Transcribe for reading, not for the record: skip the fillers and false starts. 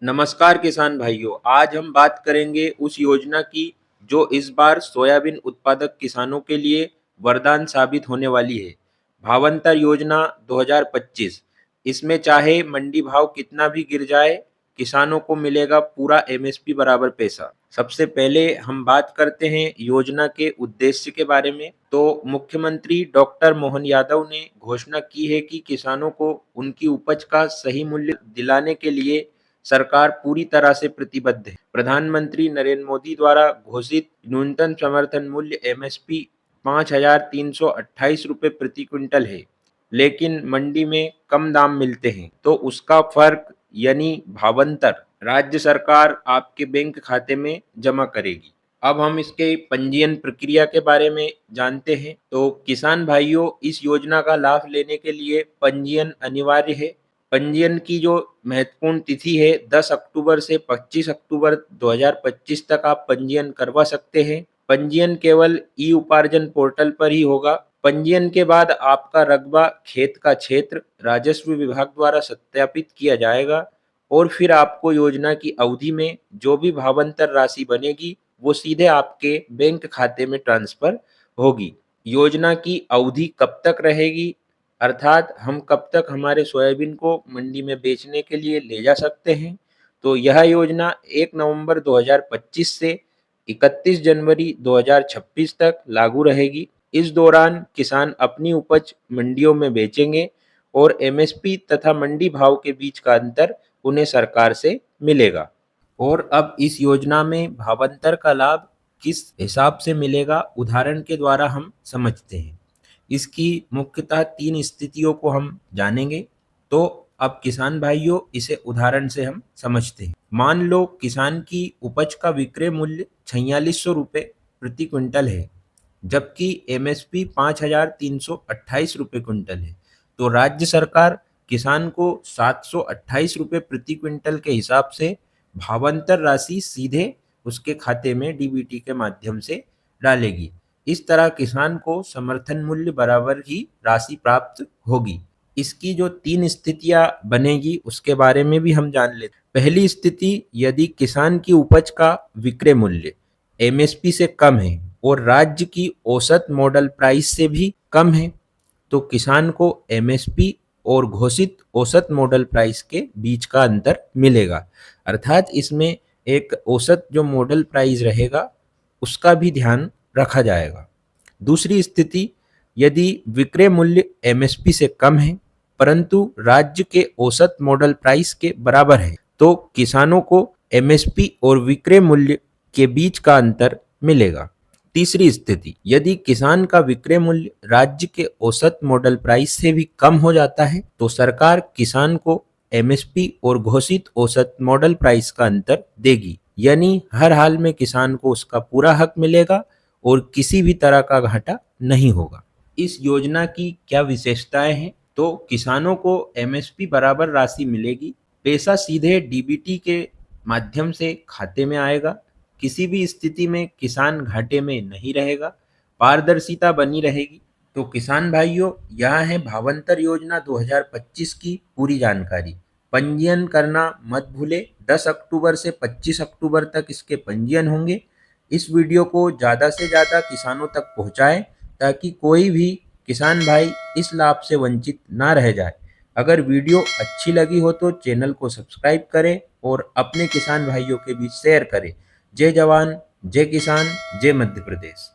नमस्कार किसान भाइयों, आज हम बात करेंगे उस योजना की जो इस बार सोयाबीन उत्पादक किसानों के लिए वरदान साबित होने वाली है। भावांतर योजना 2025। इसमें चाहे मंडी भाव कितना भी गिर जाए, किसानों को मिलेगा पूरा एमएसपी बराबर पैसा। सबसे पहले हम बात करते हैं योजना के उद्देश्य के बारे में। तो मुख्यमंत्री डॉक्टर मोहन यादव ने घोषणा की है कि किसानों को उनकी उपज का सही मूल्य दिलाने के लिए सरकार पूरी तरह से प्रतिबद्ध है। प्रधानमंत्री नरेंद्र मोदी द्वारा घोषित न्यूनतम समर्थन मूल्य एमएसपी 5,328 रुपये प्रति क्विंटल है, लेकिन मंडी में कम दाम मिलते हैं, तो उसका फर्क यानी भावांतर राज्य सरकार आपके बैंक खाते में जमा करेगी। अब हम इसके पंजीयन प्रक्रिया के बारे में जानते हैं। तो किसान भाइयों, इस योजना का लाभ लेने के लिए पंजीयन अनिवार्य है। पंजीयन की जो महत्वपूर्ण तिथि है 10 अक्टूबर से 25 अक्टूबर 2025 तक आप पंजीयन करवा सकते हैं। पंजीयन केवल ई उपार्जन पोर्टल पर ही होगा। पंजीयन के बाद आपका रकबा, खेत का क्षेत्र राजस्व विभाग द्वारा सत्यापित किया जाएगा और फिर आपको योजना की अवधि में जो भी भावांतर राशि बनेगी वो सीधे आपके बैंक खाते में ट्रांसफर होगी। योजना की अवधि कब तक रहेगी, अर्थात हम कब तक हमारे सोयाबीन को मंडी में बेचने के लिए ले जा सकते हैं। तो यह योजना 1 नवंबर 2025 से 31 जनवरी 2026 तक लागू रहेगी। इस दौरान किसान अपनी उपज मंडियों में बेचेंगे और एमएसपी तथा मंडी भाव के बीच का अंतर उन्हें सरकार से मिलेगा। और अब इस योजना में भावांतर का लाभ किस हिसाब से मिलेगा, उदाहरण के द्वारा हम समझते हैं। इसकी मुख्यतः 3 स्थितियों को हम जानेंगे। तो अब किसान भाइयों, इसे उदाहरण से हम समझते हैं। मान लो किसान की उपज का विक्रय मूल्य 4600 रुपये प्रति क्विंटल है, जबकि एमएसपी 5,328 रुपये क्विंटल है। तो राज्य सरकार किसान को 728 रुपये प्रति क्विंटल के हिसाब से भावांतर राशि सीधे उसके खाते में डीबीटी के माध्यम से डालेगी। इस तरह किसान को समर्थन मूल्य बराबर ही राशि प्राप्त होगी। इसकी जो 3 स्थितियां बनेगी उसके बारे में भी हम जान लेते। पहली स्थिति, यदि किसान की उपज का विक्रय मूल्य एमएसपी से कम है और राज्य की औसत मॉडल प्राइस से भी कम है, तो किसान को एमएसपी और घोषित औसत मॉडल प्राइस के बीच का अंतर मिलेगा। अर्थात इसमें एक औसत जो मॉडल प्राइस रहेगा उसका भी ध्यान रखा जाएगा। दूसरी स्थिति, यदि विक्रय मूल्य एमएसपी से कम है परंतु राज्य के औसत मॉडल प्राइस के बराबर है, तो किसानों को एमएसपी और विक्रय मूल्य के बीच का अंतर मिलेगा। तीसरी स्थिति, यदि किसान का विक्रय मूल्य राज्य के औसत मॉडल प्राइस से भी कम हो जाता है, तो सरकार किसान को एमएसपी और घोषित औसत मॉडल प्राइस का अंतर देगी। यानी हर हाल में किसान को उसका पूरा हक मिलेगा और किसी भी तरह का घाटा नहीं होगा। इस योजना की क्या विशेषताएं हैं? तो किसानों को एमएसपी बराबर राशि मिलेगी, पैसा सीधे डीबीटी के माध्यम से खाते में आएगा, किसी भी स्थिति में किसान घाटे में नहीं रहेगा, पारदर्शिता बनी रहेगी। तो किसान भाइयों, यह है भावांतर योजना 2025 की पूरी जानकारी। पंजीयन करना मत भूले। 10 अक्टूबर से 25 अक्टूबर तक इसके पंजीयन होंगे। इस वीडियो को ज़्यादा से ज़्यादा किसानों तक पहुँचाएं ताकि कोई भी किसान भाई इस लाभ से वंचित ना रह जाए। अगर वीडियो अच्छी लगी हो तो चैनल को सब्सक्राइब करें और अपने किसान भाइयों के बीच शेयर करें। जय जवान, जय किसान, जय मध्य प्रदेश।